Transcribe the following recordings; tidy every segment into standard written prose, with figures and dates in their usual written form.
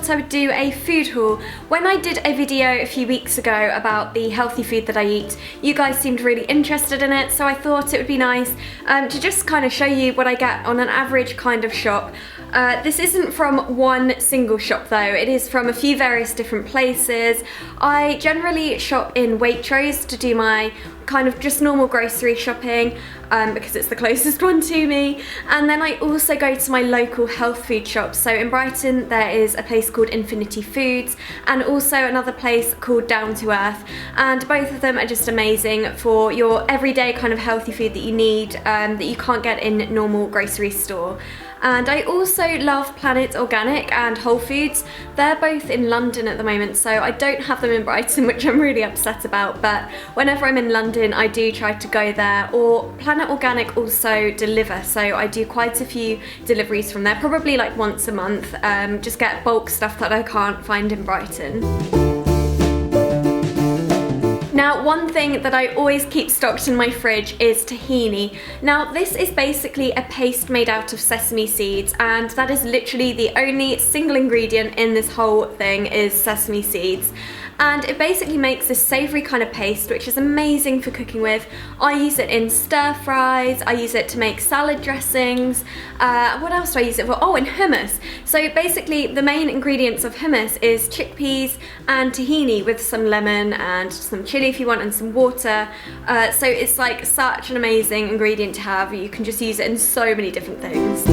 thought I would do a food haul. When I did a video a few weeks ago about the healthy food that I eat, you guys seemed really interested in it, so I thought it would be nice to just kind of show you what I get on an average kind of shop. This isn't from one single shop though, it is from a few various different places. I generally shop in Waitrose to do my kind of just normal grocery shopping because it's the closest one to me, and then I also go to my local health food shops. So in Brighton there is a place called Infinity Foods and also another place called Down to Earth, and both of them are just amazing for your everyday kind of healthy food that you need that you can't get in normal grocery store. And I also love Planet Organic and Whole Foods. They're both in London at the moment, so I don't have them in Brighton, which I'm really upset about, but whenever I'm in London I do try to go there. Or Planet Organic also deliver, so I do quite a few deliveries from there, probably like once a month, just get bulk stuff that I can't find in Brighton. Now, one thing that I always keep stocked in my fridge is tahini. Now, this is basically a paste made out of sesame seeds, and that is literally the only single ingredient in this whole thing is sesame seeds. And it basically makes this savoury kind of paste, which is amazing for cooking with. I use it in stir fries, I use it to make salad dressings. What else do I use it for? Oh, in hummus. So basically the main ingredients of hummus is chickpeas and tahini with some lemon and some chili if you want and some water. So it's like such an amazing ingredient to have. You can just use it in so many different things.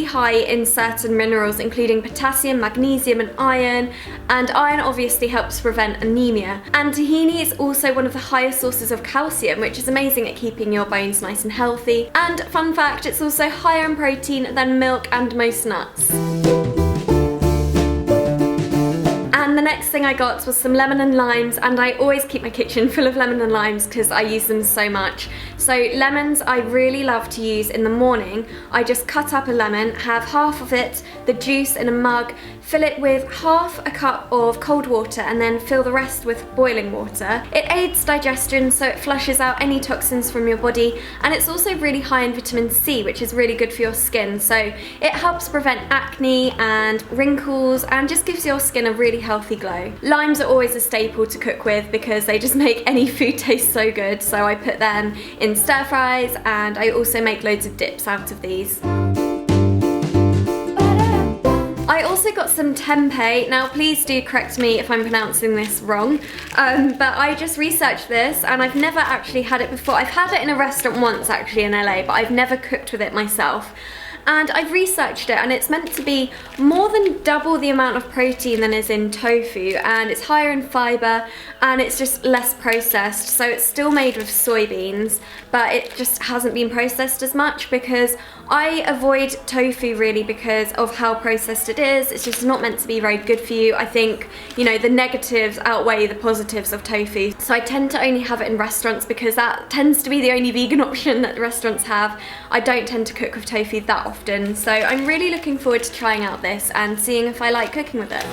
High in certain minerals including potassium, magnesium and iron obviously helps prevent anemia. And tahini is also one of the highest sources of calcium, which is amazing at keeping your bones nice and healthy. And fun fact, it's also higher in protein than milk and most nuts. And the next thing I got was some lemon and limes, and I always keep my kitchen full of lemon and limes because I use them so much. So lemons I really love to use in the morning. I just cut up a lemon, have half of it, the juice in a mug, fill it with half a cup of cold water and then fill the rest with boiling water. It aids digestion, so it flushes out any toxins from your body, and it's also really high in vitamin C, which is really good for your skin. So it helps prevent acne and wrinkles and just gives your skin a really healthy glow. Limes are always a staple to cook with because they just make any food taste so good, so I put them in stir fries and I also make loads of dips out of these. I also got some tempeh. Now please do correct me if I'm pronouncing this wrong, but I just researched this and I've never actually had it before. I've had it in a restaurant once actually in LA, but I've never cooked with it myself. And I've researched it and it's meant to be more than double the amount of protein than is in tofu, and it's higher in fibre and it's just less processed. So it's still made with soybeans, but it just hasn't been processed as much because I avoid tofu really because of how processed it is. It's just not meant to be very good for you. I think, you know, the negatives outweigh the positives of tofu. So I tend to only have it in restaurants because that tends to be the only vegan option that the restaurants have. I don't tend to cook with tofu that often. So I'm really looking forward to trying out this and seeing if I like cooking with it.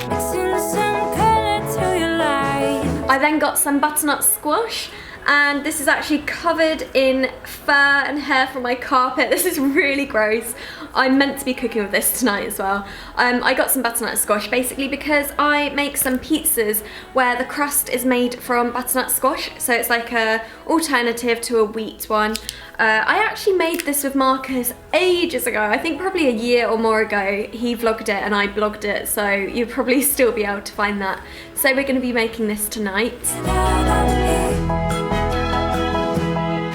I then got some butternut squash, and this is actually covered in fur and hair from my carpet. This is really gross. I'm meant to be cooking with this tonight as well. I got some butternut squash basically because I make some pizzas where the crust is made from butternut squash, so it's like a alternative to a wheat one. I actually made this with Marcus ages ago, I think probably a year or more ago. He vlogged it and I blogged it, so you'll probably still be able to find that. So we're going to be making this tonight.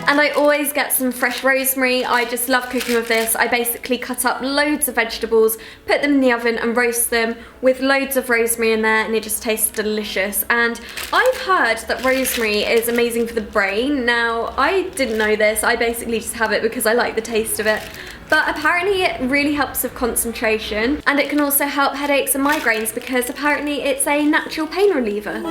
And I always get some fresh rosemary. I just love cooking with this. I basically cut up loads of vegetables, put them in the oven and roast them with loads of rosemary in there, and it just tastes delicious. And I've heard that rosemary is amazing for the brain. Now, I didn't know this. I basically just have it because I like the taste of it. But apparently it really helps with concentration, and it can also help headaches and migraines because apparently it's a natural pain reliever.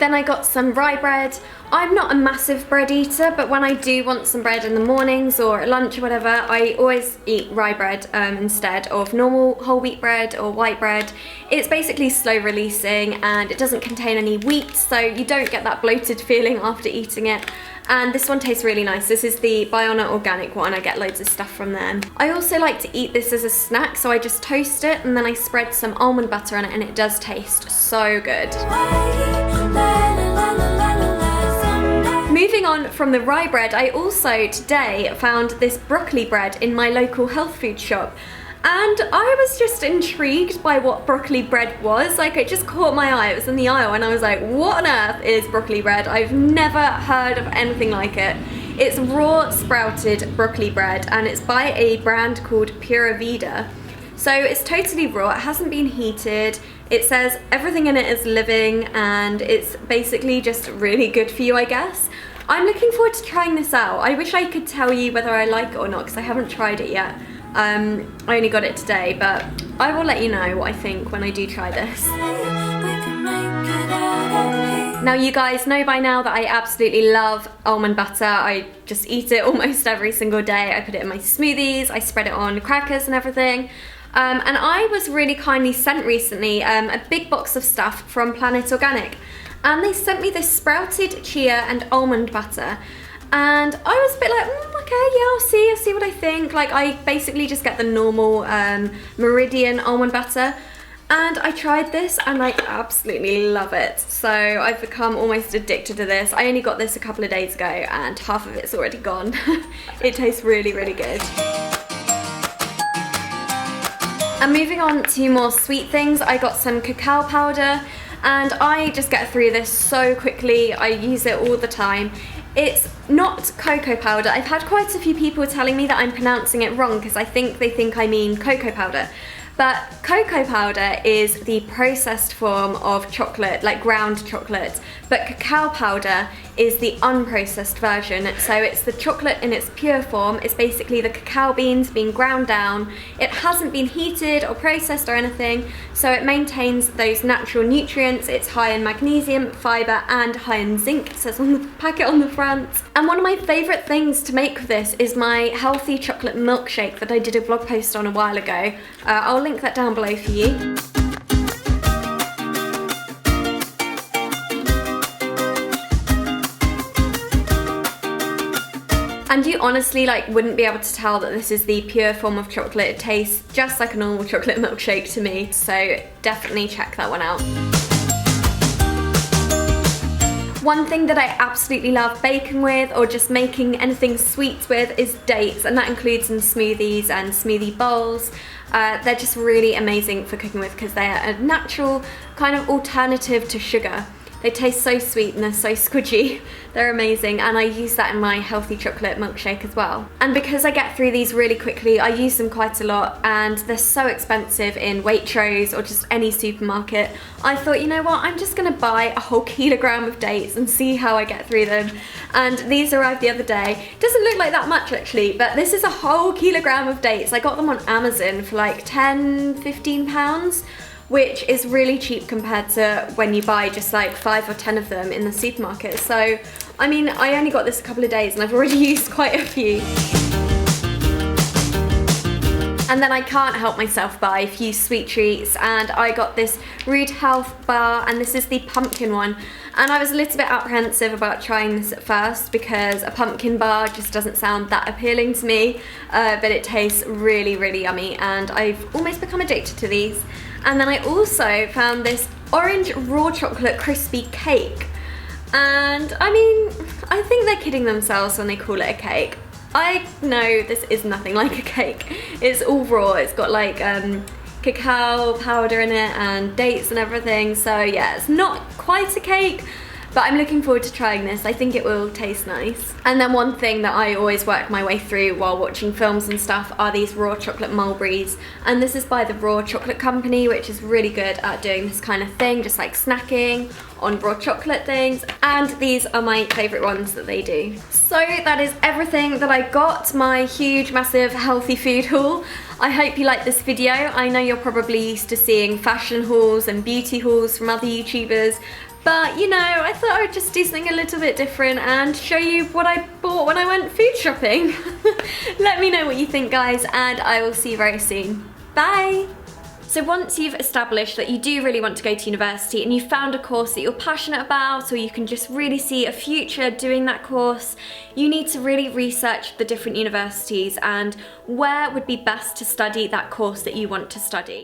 Then I got some rye bread. I'm not a massive bread eater, but when I do want some bread in the mornings or at lunch or whatever, I always eat rye bread instead of normal whole wheat bread or white bread. It's basically slow releasing and it doesn't contain any wheat, so you don't get that bloated feeling after eating it. And this one tastes really nice. This is the Butternut organic one. I get loads of stuff from them. I also like to eat this as a snack, so I just toast it and then I spread some almond butter on it, and it does taste so good. Moving on from the rye bread, I also today found this broccoli bread in my local health food shop. And I was just intrigued by what broccoli bread was. Like, it just caught my eye. It was in the aisle and I was like, what on earth is broccoli bread? I've never heard of anything like it. It's raw sprouted broccoli bread and it's by a brand called Pura Vida. So it's totally raw, it hasn't been heated. It says everything in it is living and it's basically just really good for you, I guess. I'm looking forward to trying this out. I wish I could tell you whether I like it or not because I haven't tried it yet. I only got it today, but I will let you know what I think when I do try this. Now you guys know by now that I absolutely love almond butter. I just eat it almost every single day. I put it in my smoothies, I spread it on crackers and everything. And I was really kindly sent recently a big box of stuff from Planet Organic. And they sent me this sprouted chia and almond butter. And I was a bit like, okay, yeah, I'll see what I think. Like, I basically just get the normal Meridian almond butter. And I tried this and I absolutely love it. So I've become almost addicted to this. I only got this a couple of days ago and half of it's already gone. It tastes really, really good. And moving on to more sweet things, I got some cacao powder. And I just get through this so quickly. I use it all the time. It's not cocoa powder. I've had quite a few people telling me that I'm pronouncing it wrong because they think I mean cocoa powder. But cocoa powder is the processed form of chocolate, like ground chocolate. But cacao powder is the unprocessed version. So it's the chocolate in its pure form. It's basically the cacao beans being ground down. It hasn't been heated or processed or anything. So it maintains those natural nutrients. It's high in magnesium, fiber, and high in zinc. It says on the packet on the front. And one of my favorite things to make with this is my healthy chocolate milkshake that I did a blog post on a while ago. I'll link that down below for you. And you honestly wouldn't be able to tell that this is the pure form of chocolate. It tastes just like a normal chocolate milkshake to me, so definitely check that one out. One thing that I absolutely love baking with or just making anything sweet with is dates, and that includes in smoothies and smoothie bowls. They're just really amazing for cooking with because they're a natural kind of alternative to sugar. They taste so sweet and they're so squidgy. They're amazing, and I use that in my healthy chocolate milkshake as well. And because I get through these really quickly, I use them quite a lot, and they're so expensive in Waitrose or just any supermarket. I thought, you know what, I'm just gonna buy a whole kilogram of dates and see how I get through them. And these arrived the other day. It doesn't look like that much actually, but this is a whole kilogram of dates. I got them on Amazon for like 10, 15 pounds. Which is really cheap compared to when you buy just like 5 or 10 of them in the supermarket. So, I mean, I only got this a couple of days and I've already used quite a few. And then I can't help myself buy a few sweet treats, and I got this Rude Health bar, and this is the pumpkin one. And I was a little bit apprehensive about trying this at first because a pumpkin bar just doesn't sound that appealing to me, but it tastes really, really yummy, and I've almost become addicted to these. And then I also found this orange raw chocolate crispy cake. And I mean, I think they're kidding themselves when they call it a cake. I know this is nothing like a cake. It's all raw. It's got like cacao powder in it and dates and everything. So yeah, it's not quite a cake, but I'm looking forward to trying this. I think it will taste nice. And then one thing that I always work my way through while watching films and stuff are these raw chocolate mulberries. And this is by the Raw Chocolate Company, which is really good at doing this kind of thing, just like snacking on raw chocolate things. And these are my favorite ones that they do. So that is everything that I got, my huge, massive healthy food haul. I hope you liked this video. I know you're probably used to seeing fashion hauls and beauty hauls from other YouTubers, But you know, I thought I would just do something a little bit different and show you what I bought when I went food shopping. Let me know what you think, guys, and I will see you very soon. Bye! So once you've established that you do really want to go to university and you've found a course that you're passionate about, or you can just really see a future doing that course, you need to really research the different universities and where would be best to study that course that you want to study.